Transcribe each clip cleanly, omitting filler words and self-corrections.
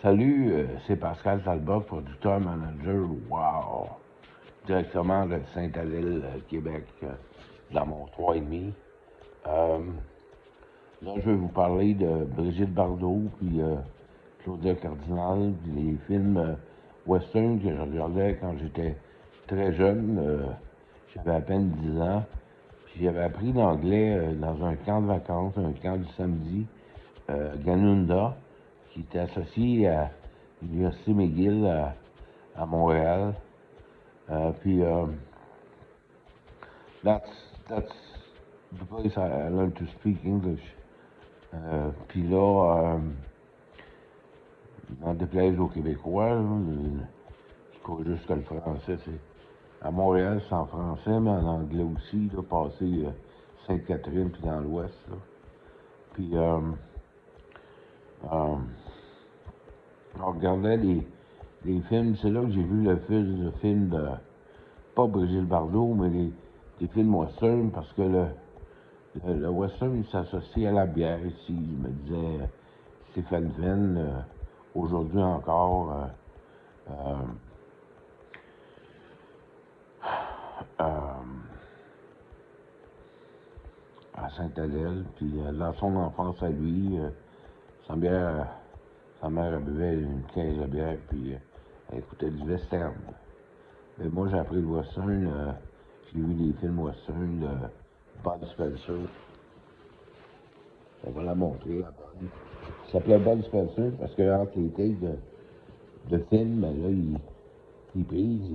Salut, c'est Pascal Talbot, producteur, manager, wow, directement de Saint-Adèle, Québec, dans mon 3,5. Euh, Là, je vais vous parler de Brigitte Bardot, puis Claudia Cardinal, puis les films western que je regardais quand j'étais très jeune. J'avais à peine 10 ans. Puis j'avais appris l'anglais dans un camp de vacances, un camp du samedi, Ganunda, qui était associé à l'Université McGill à Montréal. Puis that's that's the place I learned to speak English. Puis là, en déplaise aux Québécois, là, qui croient juste que le français, c'est. À Montréal, c'est en français, mais en anglais aussi, là, passé Sainte-Catherine, puis dans l'Ouest. Là. Puis, on regardait les films, c'est là que j'ai vu le film de, pas Brigitte Bardot, mais des films western, parce que le western, il s'associe à la bière ici. Je me disais, Stéphane Venn, aujourd'hui encore, euh, à Saint-Adèle, puis dans son enfance à lui, sa bière, sa mère elle buvait une 15 de bière, puis elle écoutait du western. Mais moi, j'ai appris le western, j'ai vu des films western de Bud Spencer. On va la montrer, la bonne. Il s'appelait Bud Spencer parce que entre les takes de films, ben là, il prise,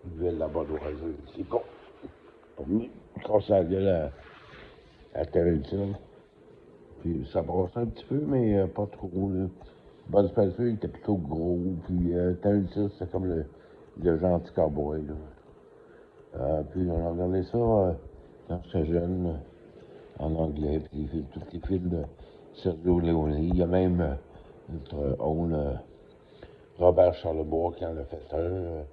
il buvait de la Budweiser. C'est bon. Pour lui, il casse la gueule à Terence Hill. Puis ça brassait un petit peu, mais pas trop. Là. Bud Spencer, il était plutôt gros. Puis Terence Hill, c'était comme le gentil cowboy. Là. Puis on a regardé ça quand j'étais jeune, en anglais. Puis tous les films de Sergio Leone. Il y a même notre own Robert Charlebois qui en a fait un.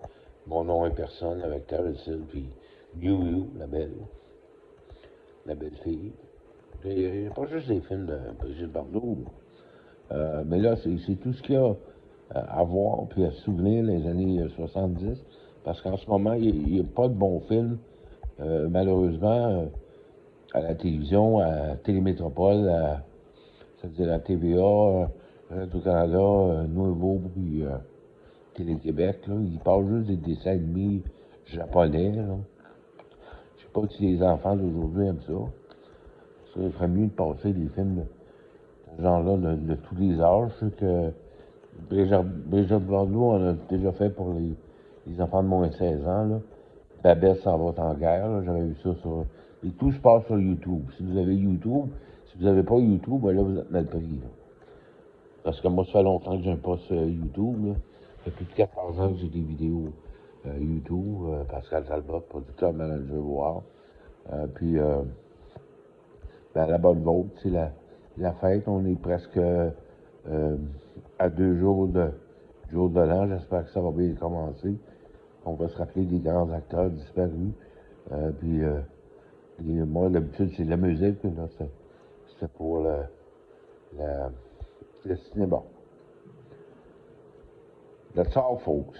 Mon nom est personne avec Terence Hill. Puis Yu, la belle fille. Il n'y a pas juste des films de Brigitte Bardot. Mais là, c'est tout ce qu'il y a à voir puis à se souvenir les années 70. Parce qu'en ce moment, il n'y a pas de bons films, malheureusement, à la télévision, à Télémétropole, c'est-à-dire la TVA, Radio-Canada, Nouveau, puis Télé-Québec. Là, ils passent juste des dessins animés japonais. Là. Je sais pas si les enfants d'aujourd'hui aiment ça. Ça, il ferait mieux de passer des films de ce genre-là de tous les âges. Je sais que Brigitte Bardot on a déjà fait pour les enfants de moins de 16 ans. Là. Babette s'en va en guerre. J'avais vu ça sur. Et tout se passe sur YouTube. Si vous avez YouTube, si vous n'avez pas YouTube, ben là, vous êtes mal pris. Là. Parce que moi, ça fait longtemps que j'ai un poste YouTube. Là. Ça fait plus de 14 ans que j'ai des vidéos YouTube. Pascal Talbot, producteur, manager, voir. Puis, ben, la bonne vôtre, c'est la fête. On est presque à 2 jours jour de l'an. J'espère que ça va bien commencer. On va se rappeler des grands acteurs disparus. Puis, moi, d'habitude, c'est la musique. Là, c'était pour le cinéma. That's all, folks.